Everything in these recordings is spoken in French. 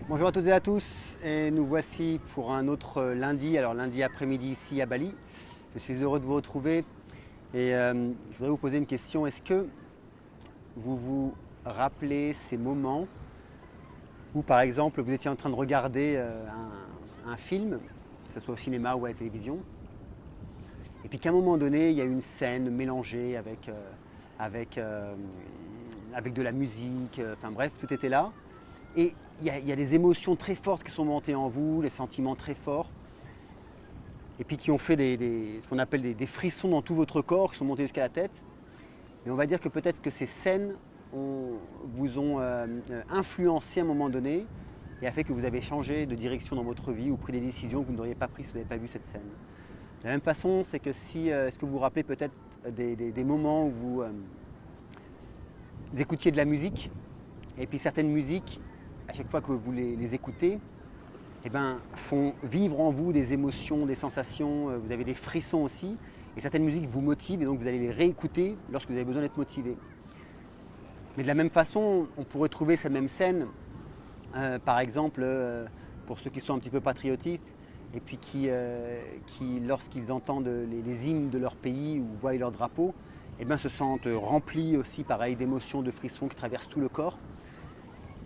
Bonjour à toutes et à tous, et nous voici pour un autre lundi, alors lundi après-midi ici à Bali. Je suis heureux de vous retrouver et je voudrais vous poser une question. Est-ce que vous vous rappelez ces moments où par exemple vous étiez en train de regarder un film, que ce soit au cinéma ou à la télévision, et puis qu'à un moment donné il y a une scène mélangée avec, avec de la musique, enfin bref, tout était là. Et il y a des émotions très fortes qui sont montées en vous, des sentiments très forts, et puis qui ont fait ce qu'on appelle des frissons dans tout votre corps, qui sont montés jusqu'à la tête. Et on va dire que peut-être que ces scènes vous ont influencé à un moment donné et a fait que vous avez changé de direction dans votre vie ou pris des décisions que vous n'auriez pas prises si vous n'avez pas vu cette scène. De la même façon, c'est que si, est-ce que vous vous rappelez peut-être des moments où vous écoutiez de la musique, et puis certaines musiques, à chaque fois que vous les écoutez, eh ben, font vivre en vous des émotions, des sensations, vous avez des frissons aussi, et certaines musiques vous motivent, et donc vous allez les réécouter lorsque vous avez besoin d'être motivé. Mais de la même façon, on pourrait trouver cette même scène, par exemple, pour ceux qui sont un petit peu patriotistes, et puis qui lorsqu'ils entendent les hymnes de leur pays ou voient leur drapeau, eh ben, se sentent remplis aussi, pareil, d'émotions, de frissons qui traversent tout le corps,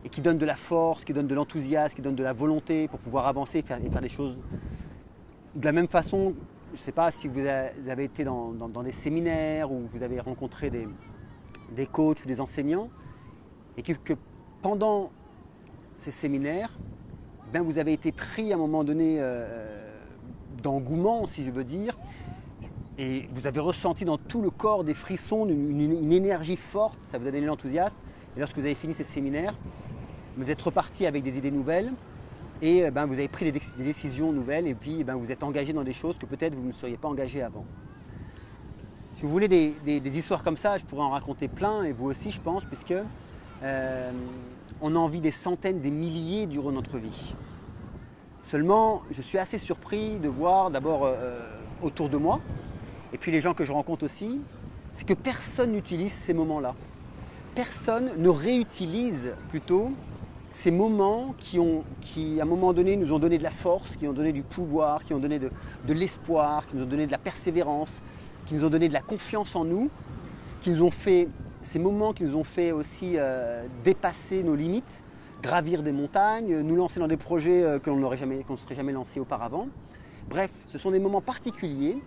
et qui donne de la force, qui donne de l'enthousiasme, qui donne de la volonté pour pouvoir avancer et faire des choses. De la même façon, je ne sais pas si vous avez été dans des séminaires ou vous avez rencontré des coachs, des enseignants, et que pendant ces séminaires, ben vous avez été pris à un moment donné d'engouement, si je veux dire, et vous avez ressenti dans tout le corps des frissons, une énergie forte, ça vous a donné de l'enthousiasme, et lorsque vous avez fini ces séminaires, vous êtes reparti avec des idées nouvelles et vous avez pris des décisions nouvelles et puis vous êtes engagé dans des choses que peut-être vous ne seriez pas engagé avant. Si vous voulez des histoires comme ça, je pourrais en raconter plein et vous aussi je pense, puisque on en vit des centaines, des milliers durant notre vie. Seulement, je suis assez surpris de voir d'abord autour de moi et puis les gens que je rencontre aussi, c'est que personne n'utilise ces moments-là. Personne ne réutilise plutôt ces moments qui, à un moment donné, nous ont donné de la force, qui ont donné du pouvoir, qui ont donné de l'espoir, qui nous ont donné de la persévérance, qui nous ont donné de la confiance en nous, qui nous ont fait, ces moments qui nous ont fait aussi dépasser nos limites, gravir des montagnes, nous lancer dans des projets qu'on ne serait jamais lancé auparavant. Bref, ce sont des moments particuliers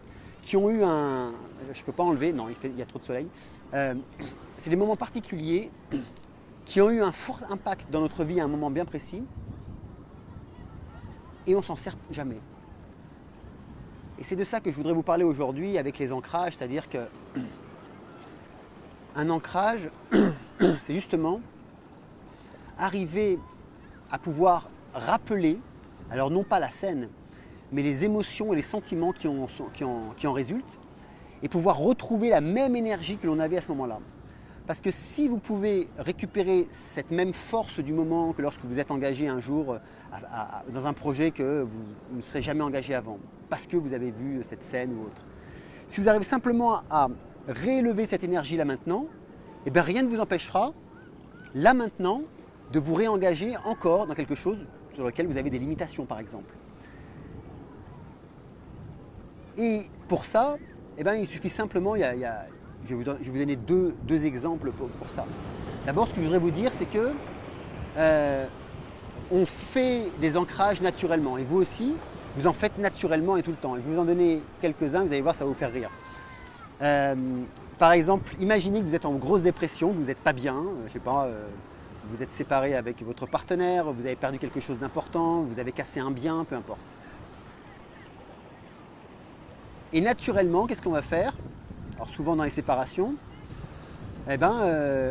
qui ont eu un... Je ne peux pas enlever, non, il y a trop de soleil. C'est des moments particuliers qui ont eu un fort impact dans notre vie à un moment bien précis et on s'en sert jamais. Et c'est de ça que je voudrais vous parler aujourd'hui avec les ancrages, c'est-à-dire que un ancrage, c'est justement arriver à pouvoir rappeler, alors non pas la scène, mais les émotions et les sentiments qui en résultent, et pouvoir retrouver la même énergie que l'on avait à ce moment-là. Parce que si vous pouvez récupérer cette même force du moment que lorsque vous êtes engagé un jour dans un projet que vous ne serez jamais engagé avant, parce que vous avez vu cette scène ou autre. Si vous arrivez simplement à réélever cette énergie là maintenant, eh bien rien ne vous empêchera là maintenant de vous réengager encore dans quelque chose sur lequel vous avez des limitations par exemple. Et pour ça, eh bien, il suffit simplement, je vais vous donner deux exemples pour ça. D'abord, ce que je voudrais vous dire, c'est que on fait des ancrages naturellement. Et vous aussi, vous en faites naturellement et tout le temps. Et je vais vous en donner quelques-uns, vous allez voir, ça va vous faire rire. Par exemple, imaginez que vous êtes en grosse dépression, vous n'êtes pas bien, je sais pas, vous êtes séparé avec votre partenaire, vous avez perdu quelque chose d'important, vous avez cassé un bien, peu importe. Et naturellement, qu'est-ce qu'on va faire? Alors souvent dans les séparations, eh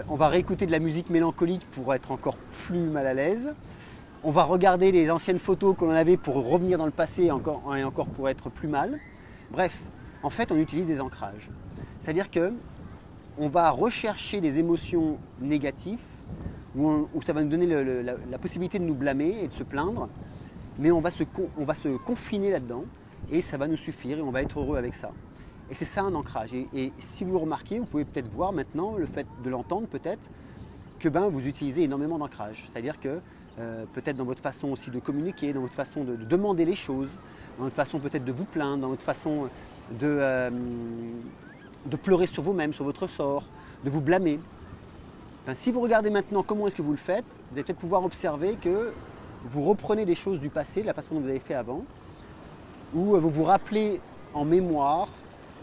on va réécouter de la musique mélancolique pour être encore plus mal à l'aise. On va regarder les anciennes photos qu'on avait pour revenir dans le passé et encore pour être plus mal. Bref, en fait, on utilise des ancrages. C'est-à-dire qu'on va rechercher des émotions négatives où ça va nous donner la possibilité de nous blâmer et de se plaindre, mais on va se confiner là-dedans et ça va nous suffire et on va être heureux avec ça. Et c'est ça un ancrage. Et si vous remarquez, vous pouvez peut-être voir maintenant, le fait de l'entendre peut-être, que vous utilisez énormément d'ancrage. C'est-à-dire que peut-être dans votre façon aussi de communiquer, dans votre façon de demander les choses, dans votre façon peut-être de vous plaindre, dans votre façon de pleurer sur vous-même, sur votre sort, de vous blâmer. Si vous regardez maintenant comment est-ce que vous le faites, vous allez peut-être pouvoir observer que vous reprenez des choses du passé, de la façon dont vous avez fait avant, ou vous vous rappelez en mémoire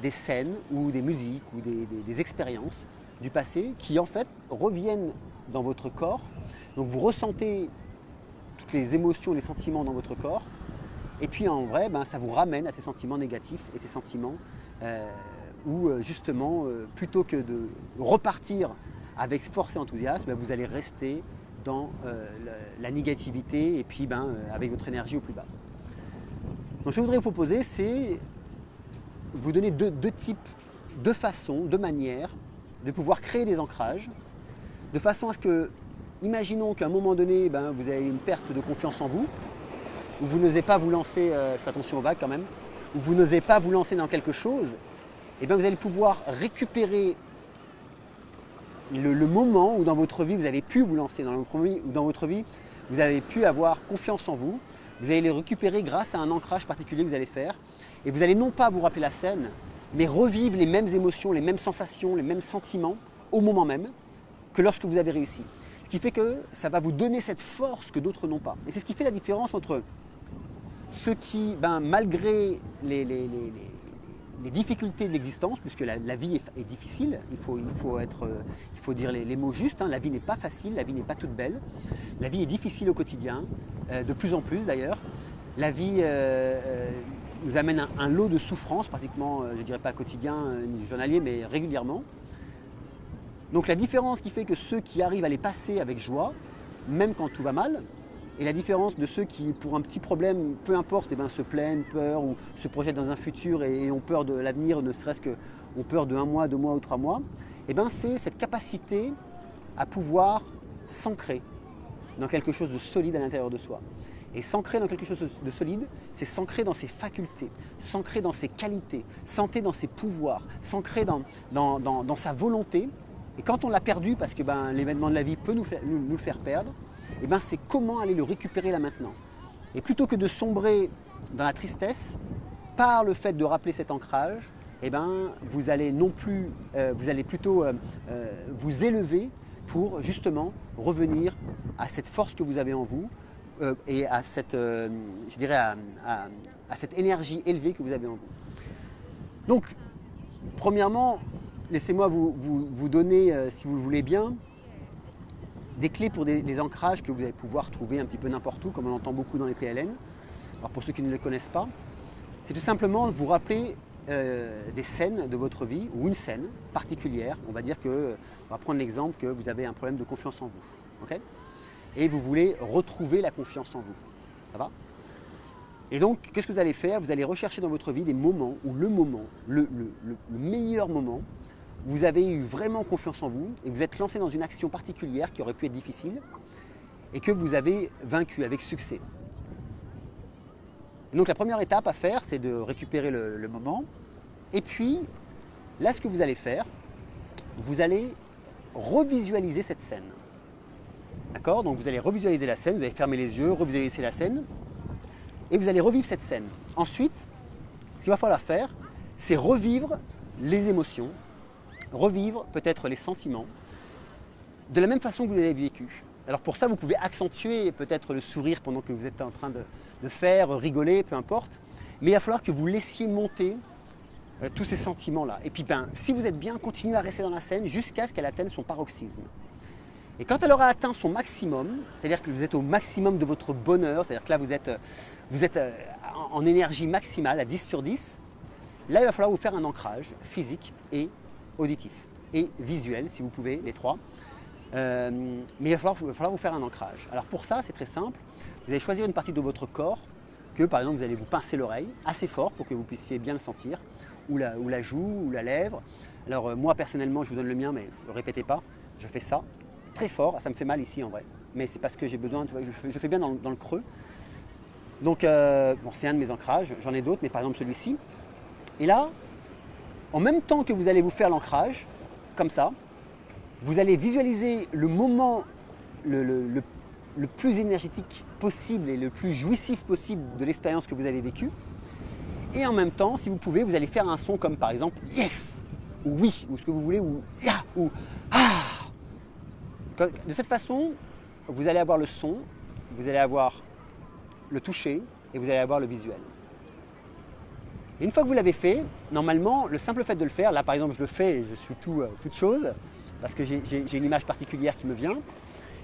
des scènes ou des musiques ou des expériences du passé qui en fait reviennent dans votre corps. Donc vous ressentez toutes les émotions, les sentiments dans votre corps, et puis en vrai, ça vous ramène à ces sentiments négatifs et ces sentiments où justement, plutôt que de repartir avec force et enthousiasme, vous allez rester dans la négativité et puis avec votre énergie au plus bas. Donc ce que je voudrais vous proposer, c'est vous donner deux types, deux façons, deux manières de pouvoir créer des ancrages, de façon à ce que, imaginons qu'à un moment donné, vous avez une perte de confiance en vous, ou vous n'osez pas vous lancer, je fais attention aux vagues quand même, ou vous n'osez pas vous lancer dans quelque chose, et vous allez pouvoir récupérer le moment où dans votre vie vous avez pu vous lancer, ou dans votre vie vous avez pu avoir confiance en vous. Vous allez les récupérer grâce à un ancrage particulier que vous allez faire. Et vous allez non pas vous rappeler la scène, mais revivre les mêmes émotions, les mêmes sensations, les mêmes sentiments au moment même que lorsque vous avez réussi. Ce qui fait que ça va vous donner cette force que d'autres n'ont pas. Et c'est ce qui fait la différence entre ceux qui, malgré les difficultés de l'existence, puisque la vie est difficile, il faut dire les mots justes, la vie n'est pas facile, la vie n'est pas toute belle, la vie est difficile au quotidien, de plus en plus d'ailleurs. La vie nous amène un lot de souffrances, pratiquement, je ne dirais pas quotidien ni journalier, mais régulièrement. Donc la différence qui fait que ceux qui arrivent à les passer avec joie, même quand tout va mal, et la différence de ceux qui, pour un petit problème, peu importe, se plaignent, peur ou se projettent dans un futur et ont peur de l'avenir, ne serait-ce que ont peur de 1 mois, 2 mois ou 3 mois, c'est cette capacité à pouvoir s'ancrer dans quelque chose de solide à l'intérieur de soi. Et s'ancrer dans quelque chose de solide, c'est s'ancrer dans ses facultés, s'ancrer dans ses qualités, s'ancrer dans ses pouvoirs, s'ancrer dans sa volonté. Et quand on l'a perdu, parce que l'événement de la vie peut nous le faire perdre, c'est comment aller le récupérer là maintenant. Et plutôt que de sombrer dans la tristesse, par le fait de rappeler cet ancrage, vous allez plutôt vous élever pour justement revenir à cette force que vous avez en vous et à cette, à cette énergie élevée que vous avez en vous. Donc, premièrement, laissez-moi vous donner, si vous le voulez bien, des clés pour les ancrages que vous allez pouvoir trouver un petit peu n'importe où, comme on entend beaucoup dans les PLN. Alors pour ceux qui ne les connaissent pas, c'est tout simplement vous rappeler des scènes de votre vie, ou une scène particulière. On va dire que, on va prendre l'exemple que vous avez un problème de confiance en vous. Okay, et vous voulez retrouver la confiance en vous. Ça va? Et donc, qu'est-ce que vous allez faire? Vous allez rechercher dans votre vie des moments où le meilleur moment, vous avez eu vraiment confiance en vous et vous êtes lancé dans une action particulière qui aurait pu être difficile et que vous avez vaincu avec succès. Et donc la première étape à faire, c'est de récupérer le moment. Et puis, là, ce que vous allez faire, vous allez revisualiser cette scène. D'accord? Donc vous allez revisualiser la scène, vous allez fermer les yeux, revisualiser la scène et vous allez revivre cette scène. Ensuite, ce qu'il va falloir faire, c'est revivre les émotions, revivre peut-être les sentiments de la même façon que vous l'avez vécu. Alors pour ça, vous pouvez accentuer peut-être le sourire pendant que vous êtes en train de faire, rigoler, peu importe. Mais il va falloir que vous laissiez monter tous ces sentiments-là. Et puis si vous êtes bien, continuez à rester dans la scène jusqu'à ce qu'elle atteigne son paroxysme. Et quand elle aura atteint son maximum, c'est-à-dire que vous êtes au maximum de votre bonheur, c'est-à-dire que là vous êtes en énergie maximale à 10 sur 10, là il va falloir vous faire un ancrage physique et auditif et visuel, si vous pouvez, les trois. Mais il va falloir vous faire un ancrage. Alors pour ça, c'est très simple. Vous allez choisir une partie de votre corps que, par exemple, vous allez vous pincer l'oreille assez fort pour que vous puissiez bien le sentir, ou la joue, ou la lèvre. Alors moi, personnellement, je vous donne le mien, mais je ne le répétez pas. Je fais ça très fort. Ça me fait mal ici, en vrai. Mais c'est parce que j'ai besoin, je fais bien dans le creux. Donc, bon, c'est un de mes ancrages. J'en ai d'autres, mais par exemple celui-ci. Et là, en même temps que vous allez vous faire l'ancrage, comme ça, Vous allez visualiser le moment le plus énergétique possible et le plus jouissif possible de l'expérience que vous avez vécue. Et en même temps, si vous pouvez, vous allez faire un son comme par exemple « yes » ou « oui » ou ce que vous voulez, ou « ya » ou « ah ». De cette façon, vous allez avoir le son, vous allez avoir le toucher et vous allez avoir le visuel. Et une fois que vous l'avez fait, normalement, le simple fait de le faire, là par exemple je le fais et je suis toute chose, parce que j'ai une image particulière qui me vient,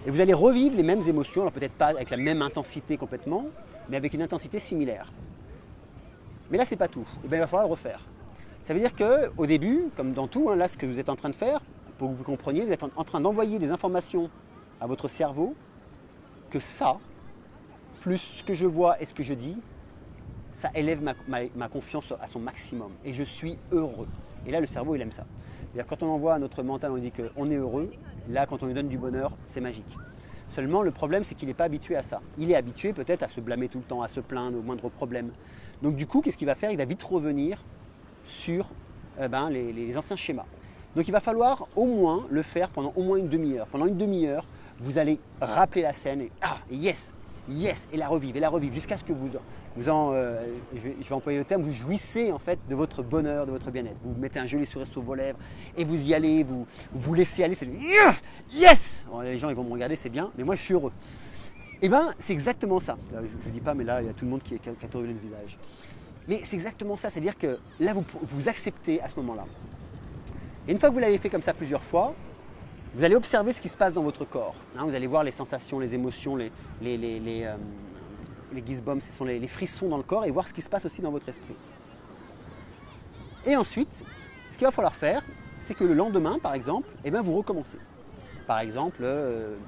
et vous allez revivre les mêmes émotions, alors peut-être pas avec la même intensité complètement, mais avec une intensité similaire. Mais là, c'est pas tout. Et bien, il va falloir le refaire. Ça veut dire qu'au début, comme dans tout, là, ce que vous êtes en train de faire, pour que vous compreniez, vous êtes en train d'envoyer des informations à votre cerveau que ça, plus ce que je vois et ce que je dis, ça élève ma confiance à son maximum. Et je suis heureux. Et là, le cerveau, il aime ça. C'est-à-dire, quand on envoie à notre mental, on dit qu'on est heureux. Là, quand on lui donne du bonheur, c'est magique. Seulement, le problème, c'est qu'il n'est pas habitué à ça. Il est habitué peut-être à se blâmer tout le temps, à se plaindre au moindre problème. Donc du coup, qu'est-ce qu'il va faire? Il va vite revenir sur les anciens schémas. Donc il va falloir au moins le faire pendant au moins une demi-heure. Pendant une demi-heure, vous allez rappeler la scène et yes, yes, et la revivre, jusqu'à ce que je vais employer le terme, vous jouissez en fait de votre bonheur, de votre bien-être. Vous mettez un joli sourire sur vos lèvres et vous y allez, vous laissez aller, c'est yes. Bon, les gens ils vont me regarder, c'est bien, mais moi je suis heureux. Et bien c'est exactement ça. Je ne dis pas, mais là il y a tout le monde qui a tourné le visage. Mais c'est exactement ça, c'est-à-dire que là vous acceptez à ce moment-là. Et une fois que vous l'avez fait comme ça plusieurs fois, vous allez observer ce qui se passe dans votre corps. Vous allez voir les sensations, les émotions, les goosebumps, ce sont les frissons dans le corps, et voir ce qui se passe aussi dans votre esprit. Et ensuite, ce qu'il va falloir faire, c'est que le lendemain, par exemple, vous recommencez. Par exemple,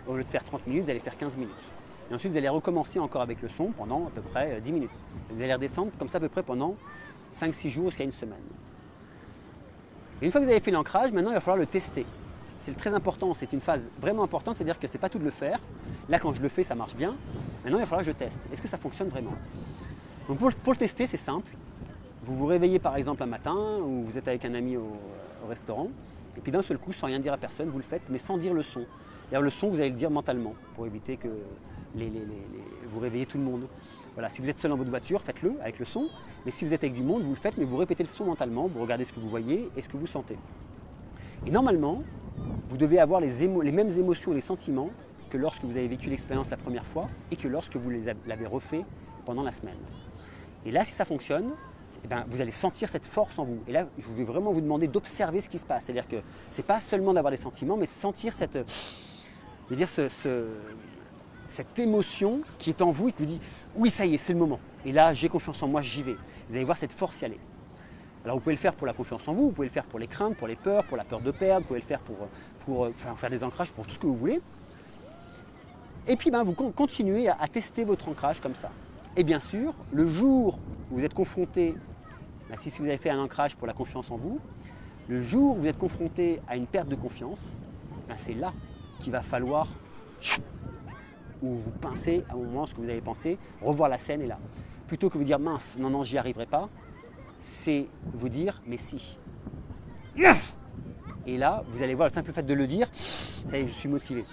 au lieu de faire 30 minutes, vous allez faire 15 minutes. Et ensuite, vous allez recommencer encore avec le son pendant à peu près 10 minutes. Vous allez redescendre comme ça à peu près pendant 5-6 jours jusqu'à une semaine. Et une fois que vous avez fait l'ancrage, maintenant il va falloir le tester. C'est très important, c'est une phase vraiment importante, c'est-à-dire que ce n'est pas tout de le faire. Là, quand je le fais, ça marche bien. Maintenant, il va falloir que je teste. Est-ce que ça fonctionne vraiment? Donc pour le tester, c'est simple. Vous vous réveillez par exemple un matin, ou vous êtes avec un ami au restaurant, et puis d'un seul coup, sans rien dire à personne, vous le faites, mais sans dire le son. D'ailleurs, le son, vous allez le dire mentalement, pour éviter que vous réveillez tout le monde. Voilà, si vous êtes seul dans votre voiture, faites-le avec le son. Mais si vous êtes avec du monde, vous le faites, mais vous répétez le son mentalement, vous regardez ce que vous voyez et ce que vous sentez. Et normalement, vous devez avoir les mêmes émotions et les sentiments que lorsque vous avez vécu l'expérience la première fois et que lorsque vous l'avez refait pendant la semaine. Et là, si ça fonctionne, vous allez sentir cette force en vous. Et là, je vais vraiment vous demander d'observer ce qui se passe. C'est-à-dire que ce n'est pas seulement d'avoir des sentiments, mais sentir cette émotion qui est en vous et qui vous dit « oui, ça y est, c'est le moment. Et là, j'ai confiance en moi, j'y vais. » Vous allez voir cette force y aller. Alors vous pouvez le faire pour la confiance en vous, vous pouvez le faire pour les craintes, pour les peurs, pour la peur de perdre, vous pouvez le faire pour faire des ancrages, pour tout ce que vous voulez. Et puis vous continuez à tester votre ancrage comme ça. Et bien sûr, le jour où vous êtes confronté, si vous avez fait un ancrage pour la confiance en vous, le jour où vous êtes confronté à une perte de confiance, c'est là qu'il va falloir ou vous pincez à un moment ce que vous avez pensé, revoir la scène est là. Plutôt que vous dire mince, non, j'y arriverai pas, c'est vous dire mais si. Et là, vous allez voir le simple fait de le dire, ça y est, je suis motivé.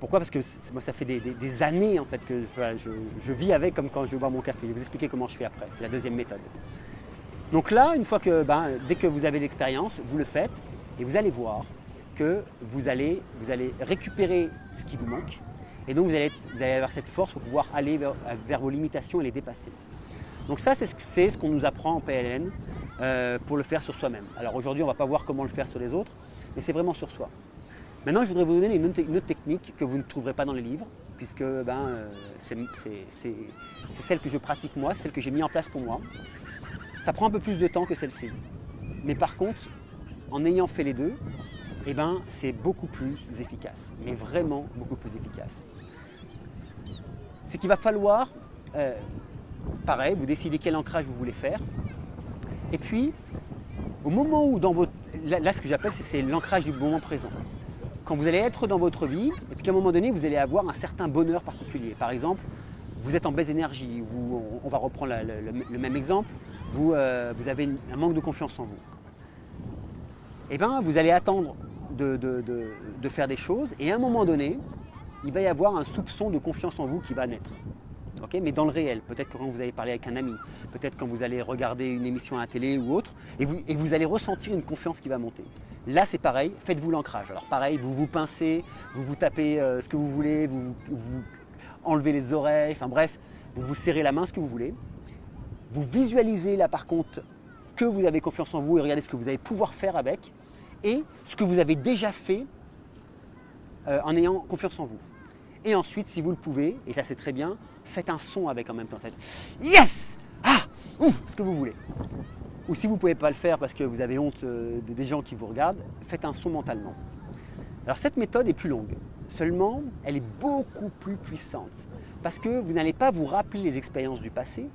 Pourquoi? Parce que moi, ça fait des années en fait que je vis avec, comme quand je vais boire mon café. Je vais vous expliquer comment je fais après. C'est la deuxième méthode. Donc là, une fois que, dès que vous avez l'expérience, vous le faites et vous allez voir que vous allez récupérer ce qui vous manque. Et donc, vous allez avoir cette force pour pouvoir aller vers vos limitations et les dépasser. Donc ça, c'est ce qu'on nous apprend en PLN pour le faire sur soi-même. Alors aujourd'hui, on ne va pas voir comment le faire sur les autres, mais c'est vraiment sur soi. Maintenant, je voudrais vous donner une autre technique que vous ne trouverez pas dans les livres, puisque c'est celle que je pratique moi, celle que j'ai mis en place pour moi. Ça prend un peu plus de temps que celle-ci. Mais par contre, en ayant fait les deux, c'est beaucoup plus efficace, mais vraiment beaucoup plus efficace. C'est qu'il va falloir, pareil, vous décidez quel ancrage vous voulez faire. Et puis, au moment où dans votre... Là, ce que j'appelle, c'est l'ancrage du moment présent. Quand vous allez être dans votre vie, et puis qu'à un moment donné, vous allez avoir un certain bonheur particulier. Par exemple, vous êtes en baisse d'énergie, on va reprendre le même exemple, vous avez un manque de confiance en vous. Vous allez attendre de faire des choses et à un moment donné, il va y avoir un soupçon de confiance en vous qui va naître. Okay, mais dans le réel, peut-être quand vous allez parler avec un ami, peut-être quand vous allez regarder une émission à la télé ou autre, et vous allez ressentir une confiance qui va monter. Là, c'est pareil, faites-vous l'ancrage. Alors pareil, vous vous pincez, vous vous tapez ce que vous voulez, vous enlevez les oreilles, enfin bref, vous vous serrez la main, ce que vous voulez. Vous visualisez là par contre que vous avez confiance en vous et regardez ce que vous allez pouvoir faire avec et ce que vous avez déjà fait en ayant confiance en vous. Et ensuite, si vous le pouvez, et ça c'est très bien, faites un son avec en même temps. Yes! Ah! Ouh! Ce que vous voulez. Ou si vous ne pouvez pas le faire parce que vous avez honte des gens qui vous regardent, faites un son mentalement. Alors cette méthode est plus longue. Seulement, elle est beaucoup plus puissante. Parce que vous n'allez pas vous rappeler les expériences du passé,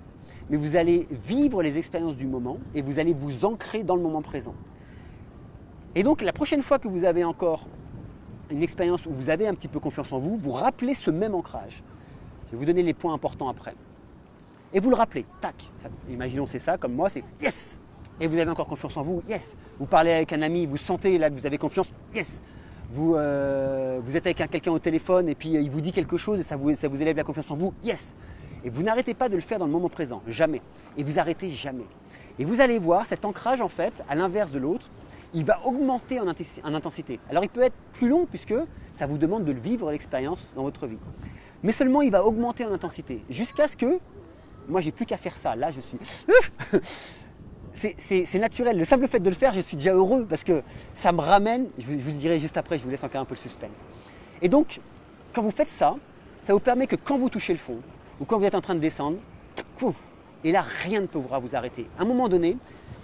mais vous allez vivre les expériences du moment et vous allez vous ancrer dans le moment présent. Et donc la prochaine fois que vous avez encore une expérience où vous avez un petit peu confiance en vous, vous rappelez ce même ancrage. Je vais vous donner les points importants après. Et vous le rappelez, tac. Imaginons c'est ça, comme moi, c'est yes. Et vous avez encore confiance en vous, yes. Vous parlez avec un ami, vous sentez là que vous avez confiance, yes. Vous êtes avec quelqu'un au téléphone et puis il vous dit quelque chose et ça vous élève la confiance en vous, yes. Et vous n'arrêtez pas de le faire dans le moment présent, jamais. Et vous arrêtez jamais. Et vous allez voir, cet ancrage en fait, à l'inverse de l'autre, il va augmenter en intensité. Alors il peut être plus long puisque ça vous demande de le vivre l'expérience dans votre vie. Mais seulement il va augmenter en intensité jusqu'à ce que, moi j'ai plus qu'à faire ça, là je suis... c'est naturel, le simple fait de le faire, je suis déjà heureux parce que ça me ramène, je vous le dirai juste après, je vous laisse encore un peu le suspense. Et donc, quand vous faites ça, ça vous permet que quand vous touchez le fond, ou quand vous êtes en train de descendre, pouf, et là rien ne pourra vous arrêter. À un moment donné,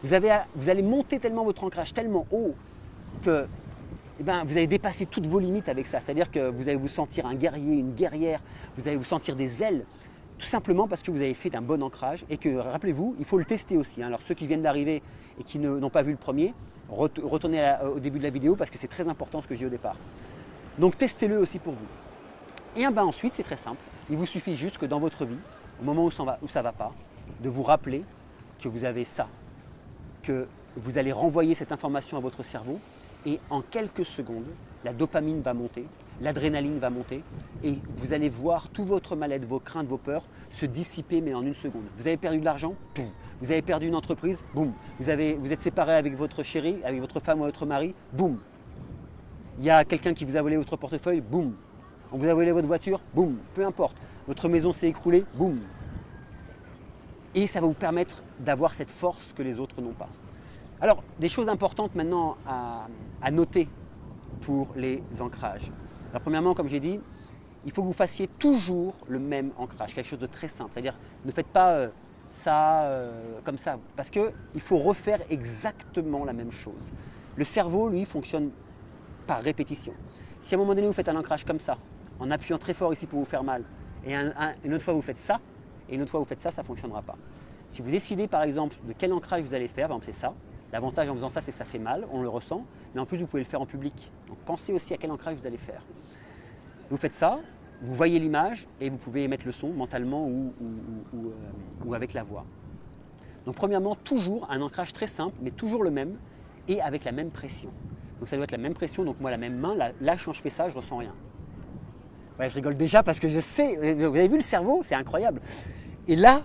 vous allez monter tellement votre ancrage, tellement haut, que vous allez dépasser toutes vos limites avec ça. C'est-à-dire que vous allez vous sentir un guerrier, une guerrière, vous allez vous sentir des ailes, tout simplement parce que vous avez fait d'un bon ancrage et que, rappelez-vous, il faut le tester aussi. Alors ceux qui viennent d'arriver et qui n'ont pas vu le premier, retournez au début de la vidéo parce que c'est très important ce que j'ai au départ. Donc testez-le aussi pour vous. Et ensuite, c'est très simple. Il vous suffit juste que dans votre vie, au moment où ça ne va pas, de vous rappeler que vous avez ça, que vous allez renvoyer cette information à votre cerveau et en quelques secondes, la dopamine va monter, l'adrénaline va monter et vous allez voir tout votre mal-être, vos craintes, vos peurs se dissiper mais en une seconde. Vous avez perdu de l'argent, vous avez perdu une entreprise, boum. Vous êtes séparé avec votre chérie, avec votre femme ou votre mari, boum. Il y a quelqu'un qui vous a volé votre portefeuille, boum. On vous a volé votre voiture, boum. Peu importe. Votre maison s'est écroulée, boum. Et ça va vous permettre d'avoir cette force que les autres n'ont pas. Alors, des choses importantes maintenant à noter pour les ancrages. Alors, premièrement, comme j'ai dit, il faut que vous fassiez toujours le même ancrage, quelque chose de très simple. C'est-à-dire, ne faites pas ça comme ça, parce qu'il faut refaire exactement la même chose. Le cerveau, lui, fonctionne par répétition. Si à un moment donné, vous faites un ancrage comme ça, en appuyant très fort ici pour vous faire mal, et une autre fois vous faites ça, et une autre fois vous faites ça, ça ne fonctionnera pas. Si vous décidez par exemple de quel ancrage vous allez faire, par exemple c'est ça, l'avantage en faisant ça c'est que ça fait mal, on le ressent, mais en plus vous pouvez le faire en public. Donc pensez aussi à quel ancrage vous allez faire. Vous faites ça, vous voyez l'image et vous pouvez émettre le son mentalement ou avec la voix. Donc premièrement, toujours un ancrage très simple, mais toujours le même et avec la même pression. Donc ça doit être la même pression, donc moi la même main, là quand je fais ça, je ne ressens rien. Ouais, je rigole déjà parce que je sais, vous avez vu le cerveau, c'est incroyable. Et là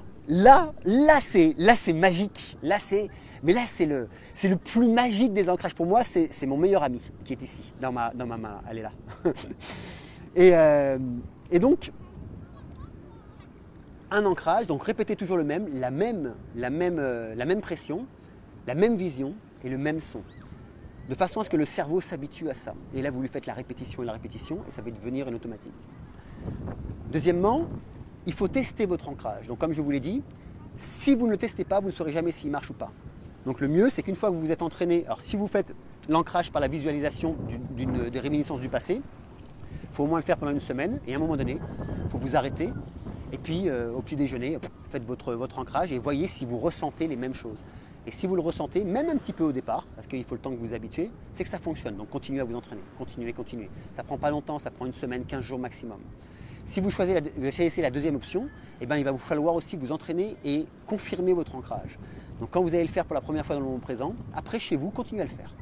c'est magique. Mais là c'est le plus magique des ancrages pour moi, c'est mon meilleur ami qui est ici, dans ma main, elle est là. et donc, un ancrage, donc répétez toujours le même, la même pression, la même vision et le même son. De façon à ce que le cerveau s'habitue à ça. Et là, vous lui faites la répétition et ça va devenir une automatique. Deuxièmement, il faut tester votre ancrage. Donc, comme je vous l'ai dit, si vous ne le testez pas, vous ne saurez jamais s'il marche ou pas. Donc, le mieux, c'est qu'une fois que vous vous êtes entraîné, alors si vous faites l'ancrage par la visualisation des réminiscences du passé, il faut au moins le faire pendant une semaine. Et à un moment donné, il faut vous arrêter. Et puis, au petit déjeuner, faites votre ancrage et voyez si vous ressentez les mêmes choses. Et si vous le ressentez, même un petit peu au départ, parce qu'il faut le temps que vous vous habituez, c'est que ça fonctionne. Donc continuez à vous entraîner, continuez. Ça ne prend pas longtemps, ça prend une semaine, 15 jours maximum. Si vous choisissez la deuxième option, il va vous falloir aussi vous entraîner et confirmer votre ancrage. Donc quand vous allez le faire pour la première fois dans le moment présent, après chez vous, continuez à le faire.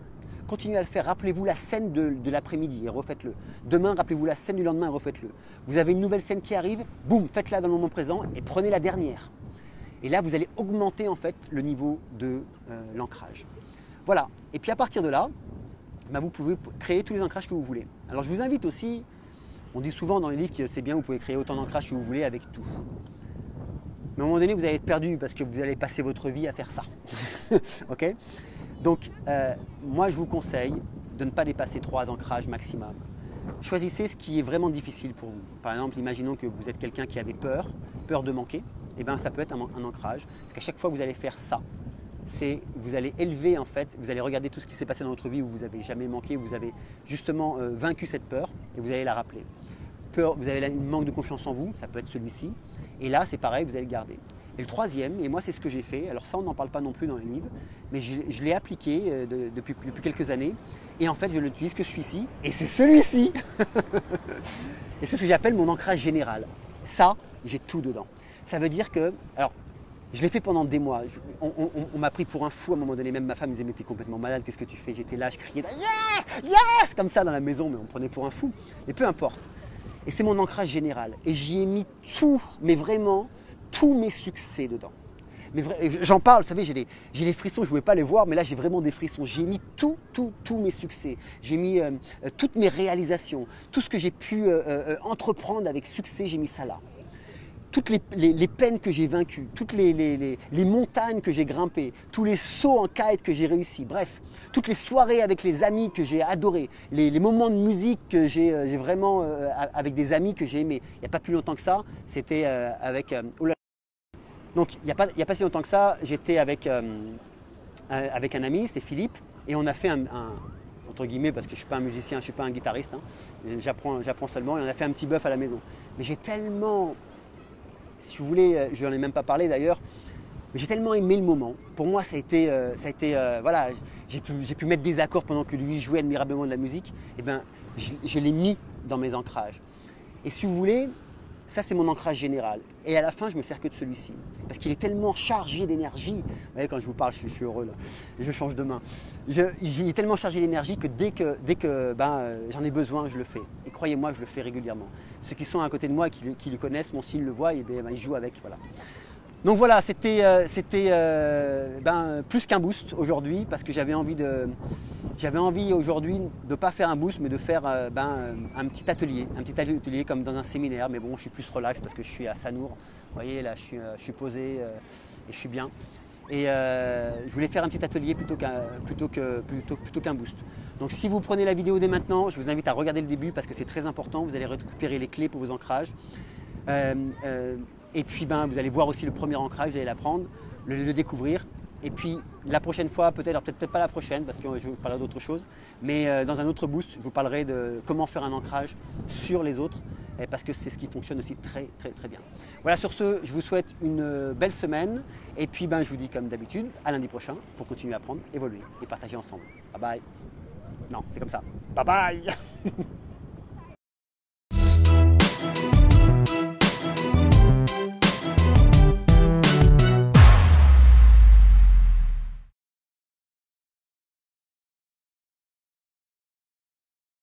continuez à le faire. Rappelez-vous la scène de l'après-midi et refaites-le. Demain, rappelez-vous la scène du lendemain et refaites-le. Vous avez une nouvelle scène qui arrive, boum, faites-la dans le moment présent et prenez la dernière. Et là, vous allez augmenter en fait le niveau de l'ancrage. Voilà. Et puis à partir de là, vous pouvez créer tous les ancrages que vous voulez. Alors je vous invite aussi, on dit souvent dans les livres que c'est bien, vous pouvez créer autant d'ancrages que vous voulez avec tout. Mais à un moment donné, vous allez être perdu parce que vous allez passer votre vie à faire ça. Ok? Donc, moi, je vous conseille de ne pas dépasser 3 ancrages maximum. Choisissez ce qui est vraiment difficile pour vous. Par exemple, imaginons que vous êtes quelqu'un qui avait peur de manquer. Eh bien, ça peut être un ancrage. Parce qu'à chaque fois que vous allez faire ça, vous allez élever en fait, vous allez regarder tout ce qui s'est passé dans votre vie où vous n'avez jamais manqué, où vous avez justement vaincu cette peur et vous allez la rappeler. Peur, vous avez un manque de confiance en vous, ça peut être celui-ci. Et là, c'est pareil, vous allez le garder. Et le troisième, et moi c'est ce que j'ai fait, alors ça on n'en parle pas non plus dans les livres, mais je l'ai appliqué depuis quelques années, et en fait je n'utilise que celui-ci, et c'est celui-ci. Et c'est ce que j'appelle mon ancrage général. Ça, j'ai tout dedans. Ça veut dire que, alors, je l'ai fait pendant des mois, on m'a pris pour un fou à un moment donné, même ma femme me disait mais t'es complètement malade, qu'est-ce que tu fais? J'étais là, je criais yes, yes, comme ça dans la maison, mais on me prenait pour un fou, mais peu importe. Et c'est mon ancrage général, et j'y ai mis tout, mais vraiment, tous mes succès dedans. J'en parle, vous savez, j'ai les frissons, je ne pouvais pas les voir, mais là j'ai vraiment des frissons. J'ai mis tous mes succès, j'ai mis toutes mes réalisations, tout ce que j'ai pu entreprendre avec succès, j'ai mis ça là. Toutes les peines que j'ai vaincues, toutes les montagnes que j'ai grimpées, tous les sauts en kite que j'ai réussi, bref, toutes les soirées avec les amis que j'ai adorés, les moments de musique que j'ai vraiment avec des amis que j'ai aimés. Il n'y a pas plus longtemps que ça, c'était avec... Donc il n'y a pas si longtemps que ça, j'étais avec un ami, c'était Philippe, et on a fait entre guillemets, parce que je ne suis pas un musicien, je ne suis pas un guitariste, hein, j'apprends seulement, et on a fait un petit bœuf à la maison. Mais j'ai tellement... Si vous voulez, je n'en ai même pas parlé d'ailleurs, mais j'ai tellement aimé le moment. Pour moi, ça a été voilà, j'ai pu mettre des accords pendant que lui jouait admirablement de la musique. Et ben, je l'ai mis dans mes ancrages. Et si vous voulez, ça c'est mon ancrage général. Et à la fin, je me sers que de celui-ci. Parce qu'il est tellement chargé d'énergie. Vous voyez, quand je vous parle, je suis heureux là. Je change de main. Il est tellement chargé d'énergie que dès que j'en ai besoin, je le fais. Et croyez-moi, je le fais régulièrement. Ceux qui sont à côté de moi, qui le connaissent, s'ils le voient, et ils jouent avec. Voilà. Donc voilà, c'était plus qu'un boost aujourd'hui, parce que j'avais envie aujourd'hui de ne pas faire un boost, mais de faire un petit atelier comme dans un séminaire. Mais bon, je suis plus relax parce que je suis à Sanour. Vous voyez, là, je suis posé et je suis bien. Et je voulais faire un petit atelier plutôt qu'un boost. Donc si vous prenez la vidéo dès maintenant, je vous invite à regarder le début parce que c'est très important. Vous allez récupérer les clés pour vos ancrages. Et puis vous allez voir aussi le premier ancrage, vous allez l'apprendre, le découvrir. Et puis la prochaine fois, peut-être pas la prochaine parce que je vous parlerai d'autre chose, mais dans un autre boost, je vous parlerai de comment faire un ancrage sur les autres parce que c'est ce qui fonctionne aussi très bien. Voilà, sur ce, je vous souhaite une belle semaine et puis je vous dis comme d'habitude, à lundi prochain pour continuer à apprendre, évoluer et partager ensemble. Bye bye. Non, c'est comme ça. Bye bye.